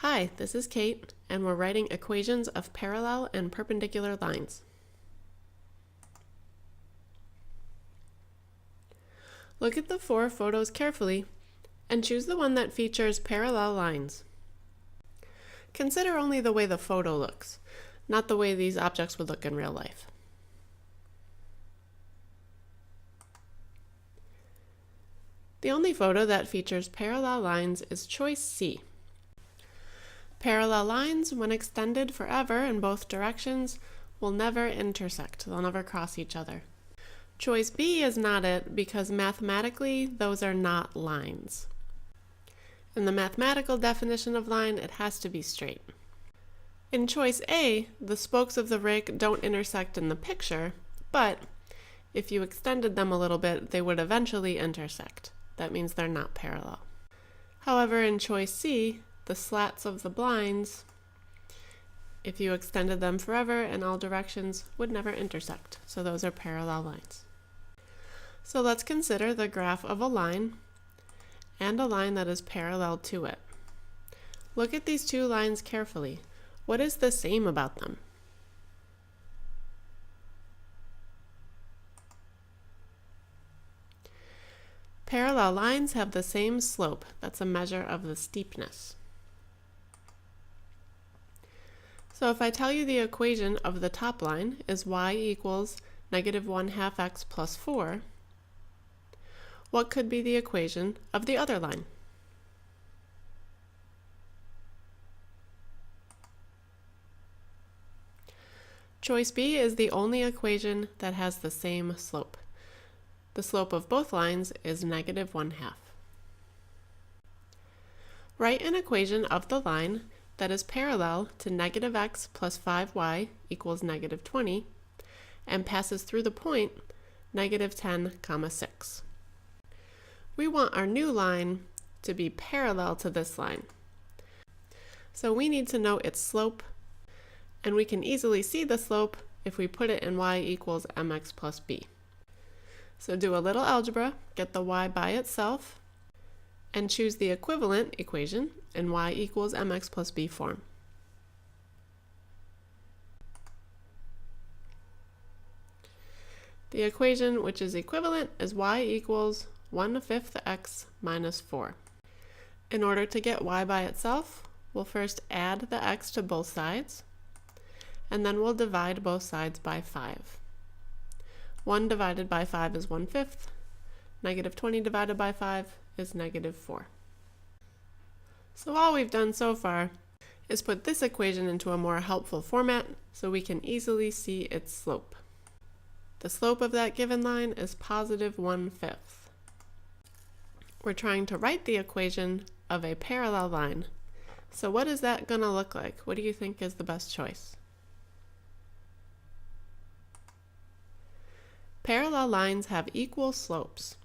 Hi, this is Kate, and we're writing equations of parallel and perpendicular lines. Look at the four photos carefully and choose the one that features parallel lines. Consider only the way the photo looks, not the way these objects would look in real life. The only photo that features parallel lines is choice C. Parallel lines, when extended forever in both directions, will never intersect. They'll never cross each other. Choice B is not it because mathematically those are not lines. In the mathematical definition of line, it has to be straight. In choice A, the spokes of the rake don't intersect in the picture, but if you extended them a little bit, they would eventually intersect. That means they're not parallel. However, in choice C, the slats of the blinds, if you extended them forever in all directions, would never intersect. So those are parallel lines. So let's consider the graph of a line and a line that is parallel to it. Look at these two lines carefully. What is the same about them? Parallel lines have the same slope. That's a measure of the steepness. So if I tell you the equation of the top line is y equals -1/2 x plus 4, what could be the equation of the other line? Choice B is the only equation that has the same slope. The slope of both lines is -1/2. Write an equation of the line that is parallel to -x plus 5y equals -20 and passes through the point -10, 6. We want our new line to be parallel to this line. So we need to know its slope, and we can easily see the slope if we put it in y equals mx plus b. So do a little algebra, get the y by itself, and choose the equivalent equation in y equals mx plus b form. The equation which is equivalent is y equals 1/5 x minus 4. In order to get y by itself, we'll first add the x to both sides, and then we'll divide both sides by 5. 1 divided by 5 is 1/5. -20 divided by 5 is -4. So all we've done so far is put this equation into a more helpful format so we can easily see its slope. The slope of that given line is +1/5. We're trying to write the equation of a parallel line. So what is that going to look like? What do you think is the best choice? Parallel lines have equal slopes.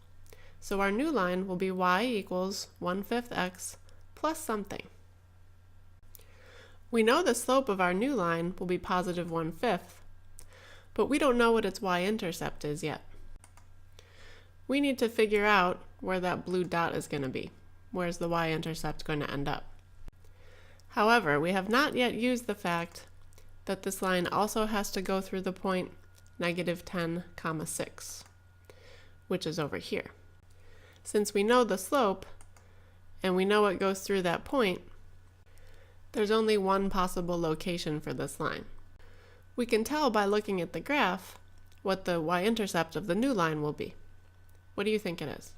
So our new line will be y equals 1/5 x plus something. We know the slope of our new line will be +1/5, but we don't know what its y-intercept is yet. We need to figure out where that blue dot is going to be. Where's the y-intercept going to end up? However, we have not yet used the fact that this line also has to go through the point -10, 6, which is over here. Since we know the slope, and we know it goes through that point, there's only one possible location for this line. We can tell by looking at the graph what the y-intercept of the new line will be. What do you think it is?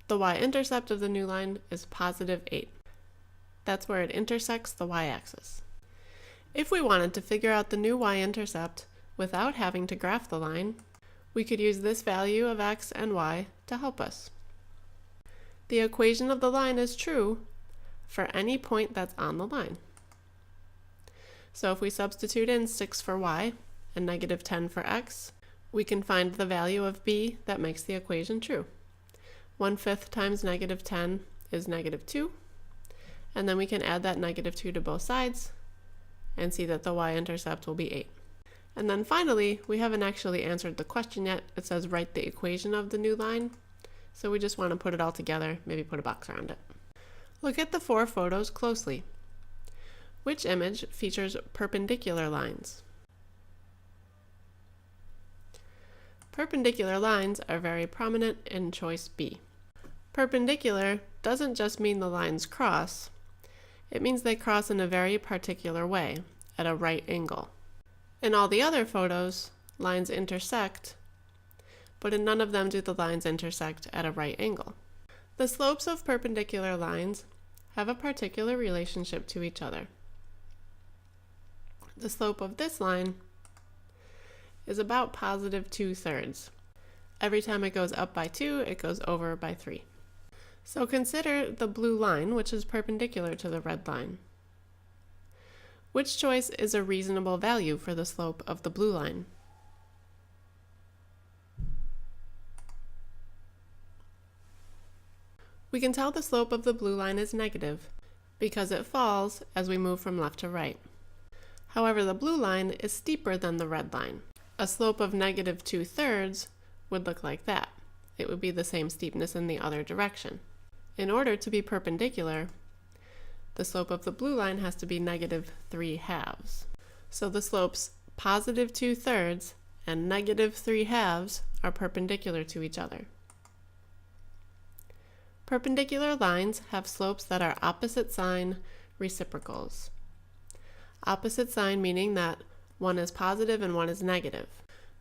The y-intercept of the new line is +8. That's where it intersects the y-axis. If we wanted to figure out the new y-intercept without having to graph the line, we could use this value of x and y to help us. The equation of the line is true for any point that's on the line. So if we substitute in 6 for y and -10 for x, we can find the value of b that makes the equation true. 1/5 times -10 is -2, and then we can add that -2 to both sides and see that the y-intercept will be 8. And then finally, we haven't actually answered the question yet. It says write the equation of the new line. so we just want to put it all together, maybe put a box around it. Look at the 4 photos closely. Which image features perpendicular lines? Perpendicular lines are very prominent in choice B. Perpendicular doesn't just mean the lines cross, it means they cross in a very particular way, at a right angle. In all the other photos, lines intersect, but in none of them do the lines intersect at a right angle. The slopes of perpendicular lines have a particular relationship to each other. The slope of this line is about positive 2/3. Every time it goes up by 2, it goes over by 3. So consider the blue line, which is perpendicular to the red line. Which choice is a reasonable value for the slope of the blue line? We can tell the slope of the blue line is negative because it falls as we move from left to right. However, the blue line is steeper than the red line. A slope of negative 2/3 would look like that. It would be the same steepness in the other direction. In order to be perpendicular, the slope of the blue line has to be negative 3/2. So the slopes positive 2/3 and negative 3/2 are perpendicular to each other. Perpendicular lines have slopes that are opposite sign reciprocals. Opposite sign meaning that one is positive and one is negative.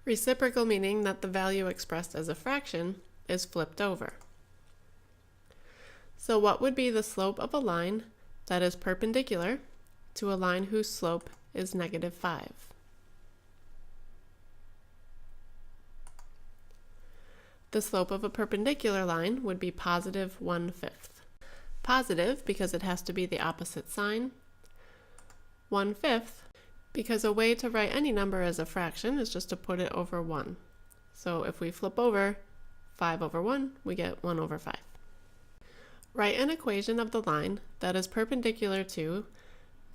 Reciprocal meaning that the value expressed as a fraction is flipped over. So what would be the slope of a line that is perpendicular to a line whose slope is negative 5? The slope of a perpendicular line would be positive 1/5. Positive because it has to be the opposite sign. 1/5 because a way to write any number as a fraction is just to put it over 1. So if we flip over 5/1, we get 1/5. Write an equation of the line that is perpendicular to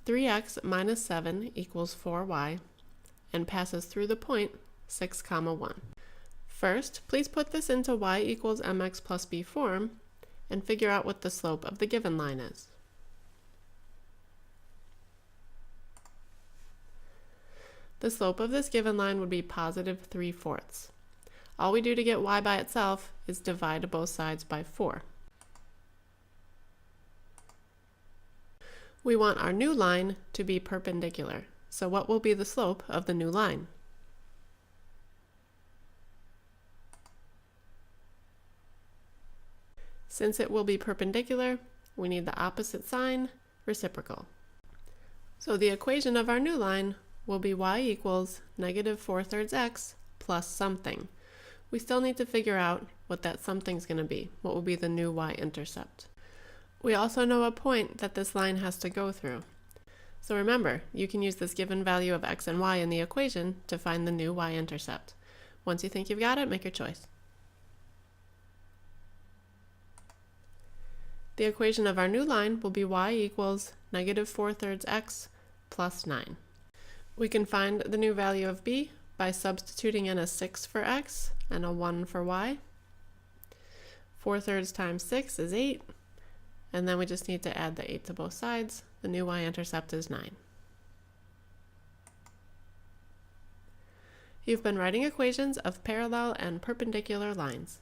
3x minus 7 equals 4y and passes through the point 6, 1. First, please put this into y equals mx plus b form and figure out what the slope of the given line is. The slope of this given line would be positive 3/4. All we do to get y by itself is divide both sides by 4. We want our new line to be perpendicular. So what will be the slope of the new line? Since it will be perpendicular, we need the opposite sign, reciprocal. So the equation of our new line will be y equals negative 4/3 x plus something. We still need to figure out what that something's going to be. What will be the new y-intercept? We also know a point that this line has to go through. So remember, you can use this given value of x and y in the equation to find the new y-intercept. Once you think you've got it, make your choice. The equation of our new line will be y equals negative 4/3 x plus 9. We can find the new value of b by substituting in a 6 for x and a 1 for y. 4/3 times 6 is 8. And then we just need to add the 8 to both sides. The new y-intercept is 9. You've been writing equations of parallel and perpendicular lines.